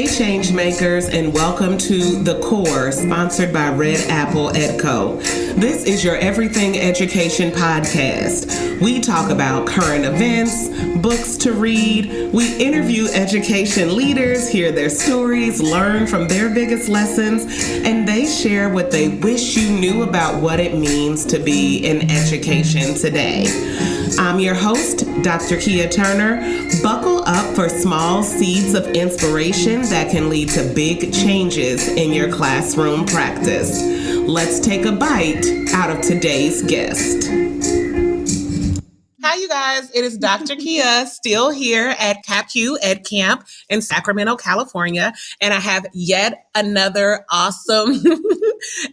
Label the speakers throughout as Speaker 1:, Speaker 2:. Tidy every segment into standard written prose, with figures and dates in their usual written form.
Speaker 1: Changemakers, and welcome to The Core, sponsored by Red Apple Edco. This is your Everything Education podcast. We talk about current events, books to read. We interview education leaders, hear their stories, learn from their biggest lessons, and they share what they wish you knew about what it means to be in education today. I'm your host, Dr. Kia Turner. Buckle up for small seeds of inspiration that can lead to big changes in your classroom practice. Let's take a bite out of today's guest. Hi, you guys. It is Dr. Kia, still here at CapCUE Edcamp in Sacramento, California. And I have yet another awesome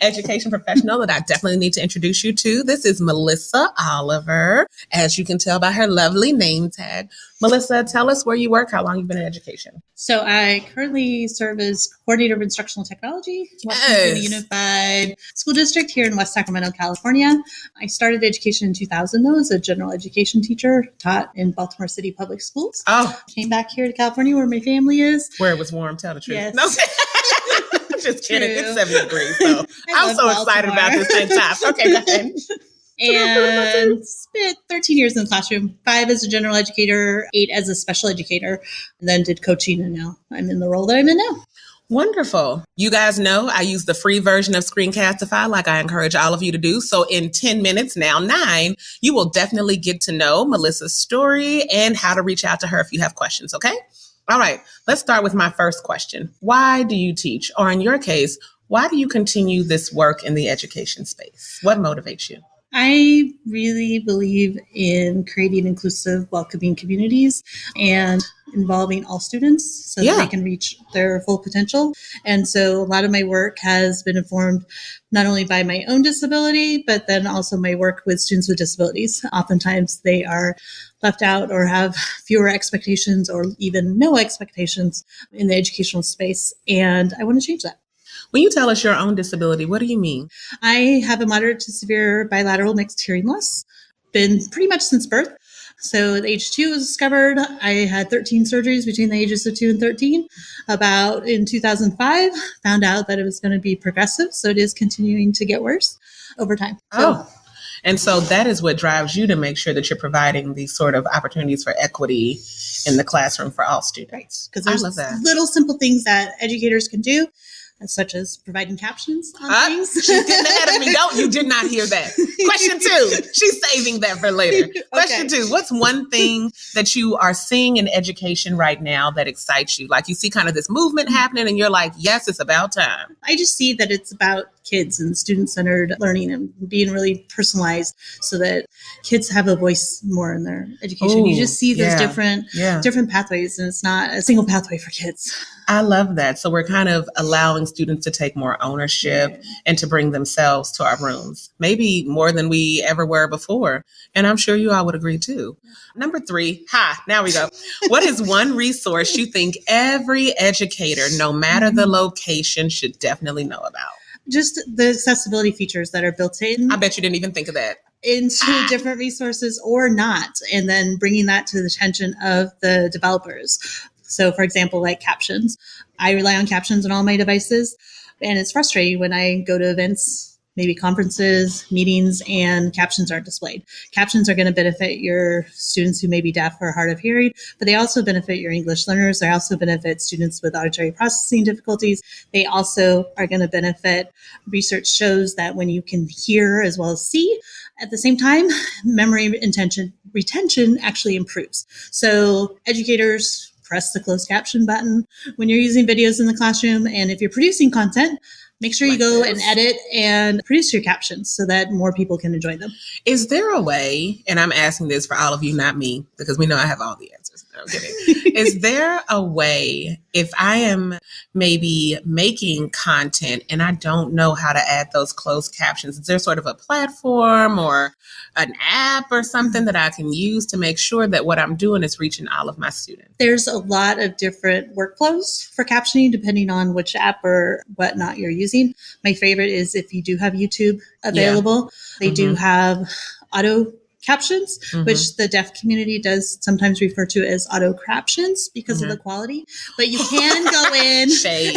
Speaker 1: education professional that I definitely need to introduce you to. This is Melissa Oliver, as you can tell by her lovely name tag. Melissa, tell us where you work, how long you've been in education.
Speaker 2: So I currently serve as coordinator of instructional technology, Washington Unified School District here in West Sacramento, California. I started education in 2000, though, as a general education teacher, taught in Baltimore City Public Schools.
Speaker 1: Oh.
Speaker 2: Came back here to California where my family is.
Speaker 1: Where it was warm, tell the truth.
Speaker 2: Yes.
Speaker 1: No. Just kidding. It's 70 degrees, so I'm so excited about this same time. Okay, go ahead.
Speaker 2: And spent 13 years in the classroom, 5 as a general educator, 8 as a special educator, and then did coaching, and now I'm in the role that I'm in now.
Speaker 1: Wonderful. You guys know I use the free version of Screencastify like I encourage all of you to do. So in 10 minutes, now 9, you will definitely get to know Melissa's story and how to reach out to her if you have questions, okay? All right, let's start with my first question. Why do you teach? Or in your case, why do you continue this work in the education space? What motivates you?
Speaker 2: I really believe in creating inclusive, welcoming communities and involving all students so that they can reach their full potential. And so a lot of my work has been informed not only by my own disability, but then also my work with students with disabilities. Oftentimes they are left out or have fewer expectations or even no expectations in the educational space. And I want to change that.
Speaker 1: When you tell us your own disability, what do you mean?
Speaker 2: I have a moderate to severe bilateral mixed hearing loss, been pretty much since birth. So at age 2 was discovered. I had 13 surgeries between the ages of 2 and 13. About in 2005, found out that it was going to be progressive. So it is continuing to get worse over time.
Speaker 1: And so that is what drives you to make sure that you're providing these sort of opportunities for equity in the classroom for all students.
Speaker 2: Because there's little simple things that educators can do, such as providing captions on things.
Speaker 1: She's getting ahead of me. You did not hear that. Question 2. She's saving that for later. Question 2. What's one thing that you are seeing in education right now that excites you? Like you see kind of this movement happening and you're like, yes, it's about time.
Speaker 2: I just see that it's about kids and student-centered learning and being really personalized so that kids have a voice more in their education. You just see those different pathways, and it's not a single pathway for kids.
Speaker 1: I love that. So we're kind of allowing students to take more ownership and to bring themselves to our rooms, maybe more than we ever were before. And I'm sure you all would agree too. Number 3, now we go. What is one resource you think every educator, no matter the location, should definitely know about?
Speaker 2: Just the accessibility features that are built in.
Speaker 1: I bet you didn't even think of that.
Speaker 2: Into different resources or not, and then bringing that to the attention of the developers. So for example, like captions. I rely on captions on all my devices, and it's frustrating when I go to events, maybe conferences, meetings, and captions aren't displayed. Captions are going to benefit your students who may be deaf or hard of hearing, but they also benefit your English learners. They also benefit students with auditory processing difficulties. They also are going to benefit. Research shows that when you can hear as well as see at the same time, memory retention actually improves. So educators, press the closed caption button when you're using videos in the classroom. And if you're producing content, make sure you go and edit and produce your captions so that more people can enjoy them.
Speaker 1: Is there a way, and I'm asking this for all of you, not me, because we know I have all the answers. No, I'm kidding. Is there a way, if I am maybe making content and I don't know how to add those closed captions, is there sort of a platform or an app or something that I can use to make sure that what I'm doing is reaching all of my students?
Speaker 2: There's a lot of different workflows for captioning depending on which app or whatnot you're using. My favorite is if you do have YouTube available. They do have auto captions, which the deaf community does sometimes refer to as auto-craptions because of the quality. But you can go in
Speaker 1: shade.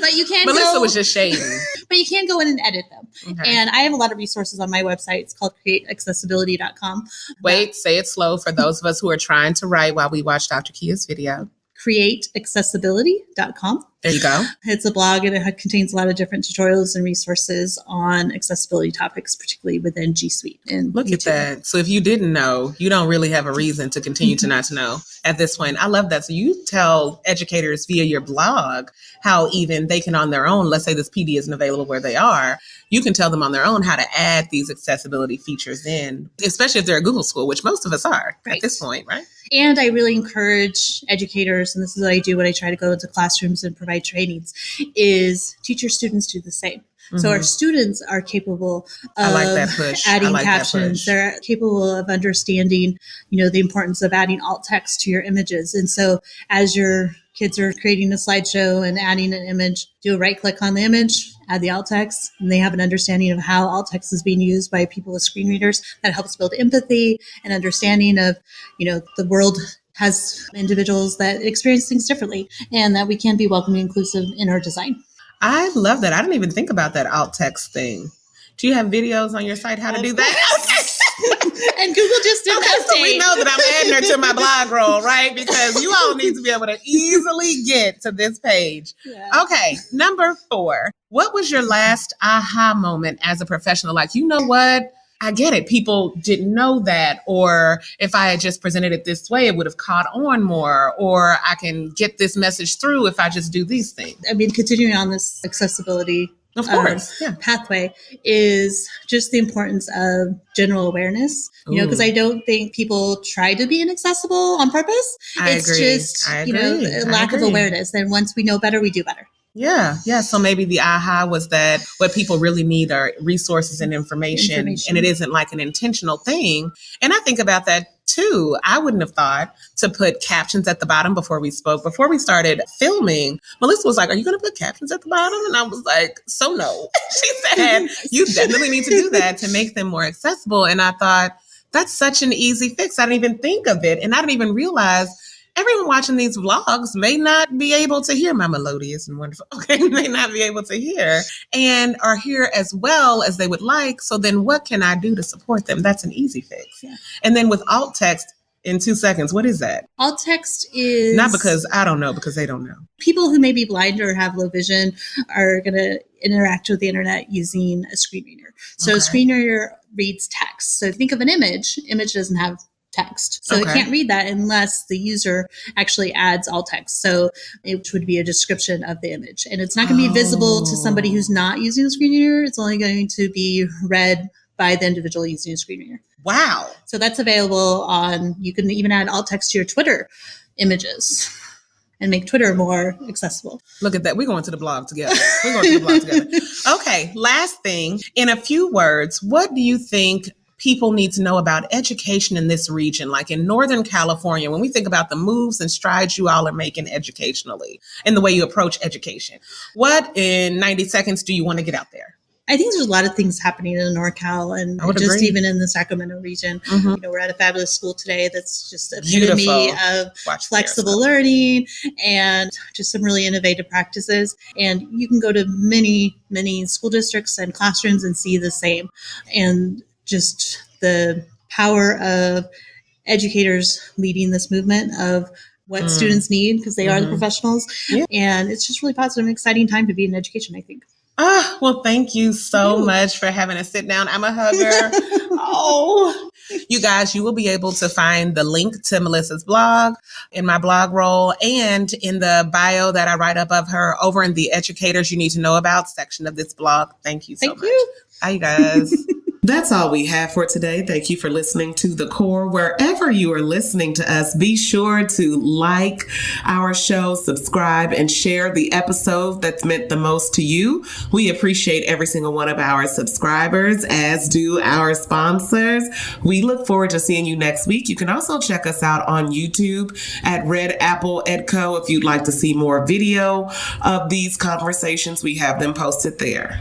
Speaker 2: But you can
Speaker 1: Melissa was just shading.
Speaker 2: But you can go in and edit them. Okay. And I have a lot of resources on my website. It's called createaccessibility.com.
Speaker 1: Wait, say it slow for those of us who are trying to write while we watch Dr. Kia's video.
Speaker 2: createaccessibility.com.
Speaker 1: There you go.
Speaker 2: It's a blog and it contains a lot of different tutorials and resources on accessibility topics, particularly within G Suite. And
Speaker 1: look at that. So if you didn't know, you don't really have a reason to continue to not to know at this point. I love that. So you tell educators via your blog how even they can on their own, let's say this PD isn't available where they are, you can tell them on their own how to add these accessibility features in, especially if they're a Google school, which most of us are at this point, right?
Speaker 2: And I really encourage educators, and this is what I do when I try to go into classrooms and provide trainings, is teach your students do the same. So our students are capable of adding captions. They're capable of understanding, the importance of adding alt text to your images. And so as your kids are creating a slideshow and adding an image, do a right click on the image, add the alt text, and they have an understanding of how alt text is being used by people with screen readers. That helps build empathy and understanding of, the world has individuals that experience things differently and that we can be welcoming and inclusive in our design.
Speaker 1: I love that. I didn't even think about that alt text thing. Do you have videos on your site how to do that?
Speaker 2: And Google just did that.
Speaker 1: So we know that I'm adding her to my blog roll, right? Because you all need to be able to easily get to this page. Yeah. Okay, number 4. What was your last aha moment as a professional? Like, you know what? I get it. People didn't know that. Or if I had just presented it this way, it would have caught on more. Or I can get this message through if I just do these things.
Speaker 2: I mean, continuing on this accessibility
Speaker 1: of course,
Speaker 2: pathway is just the importance of general awareness, because I don't think people try to be inaccessible on purpose. It's just, a lack of awareness. And once we know better, we do better.
Speaker 1: Yeah. So maybe the aha was that what people really need are resources and information. And it isn't like an intentional thing. And I think about that too. I wouldn't have thought to put captions at the bottom before we spoke. Before we started filming, Melissa was like, "Are you going to put captions at the bottom?" And I was like, "So no." She said, "You definitely need to do that to make them more accessible." And I thought, that's such an easy fix. I didn't even think of it. And I didn't even realize everyone watching these vlogs may not be able to hear my melodious and wonderful, may not be able to hear and are here as well as they would like. So then what can I do to support them? That's an easy fix. Yeah. And then with alt text, in 2 seconds, what is that? Alt text is... Not because I don't know, because they don't know.
Speaker 2: People who may be blind or have low vision are going to interact with the internet using a screen reader. So a screen reader reads text. So think of an image. Image doesn't have text. So it can't read that unless the user actually adds alt text. So it would be a description of the image. And it's not going to be visible to somebody who's not using the screen reader. It's only going to be read by the individual using a screen reader.
Speaker 1: Wow.
Speaker 2: So that's available you can even add alt text to your Twitter images and make Twitter more accessible.
Speaker 1: Look at that. We're going to the blog together. Okay. Last thing, in a few words, what do you think people need to know about education in this region, like in Northern California, when we think about the moves and strides you all are making educationally and the way you approach education? What in 90 seconds do you want to get out there?
Speaker 2: I think there's a lot of things happening in NorCal and just even in the Sacramento region. We're at a fabulous school today that's just an epitome of flexible learning and just some really innovative practices. And you can go to many, many school districts and classrooms and see the same. And just the power of educators leading this movement of what students need because they are the professionals. Yeah. And it's just really positive and exciting time to be in education, I think.
Speaker 1: Well, thank you so much for having us sit down. I'm a hugger. You guys, you will be able to find the link to Melissa's blog in my blog roll and in the bio that I write up of her over in the Educators You Need to Know About section of this blog. Thank you so much. Bye, you guys. That's all we have for today. Thank you for listening to The Core. Wherever you are listening to us, be sure to like our show, subscribe, and share the episode that's meant the most to you. We appreciate every single one of our subscribers, as do our sponsors. We look forward to seeing you next week. You can also check us out on YouTube at Red Apple Edco if you'd like to see more video of these conversations. We have them posted there.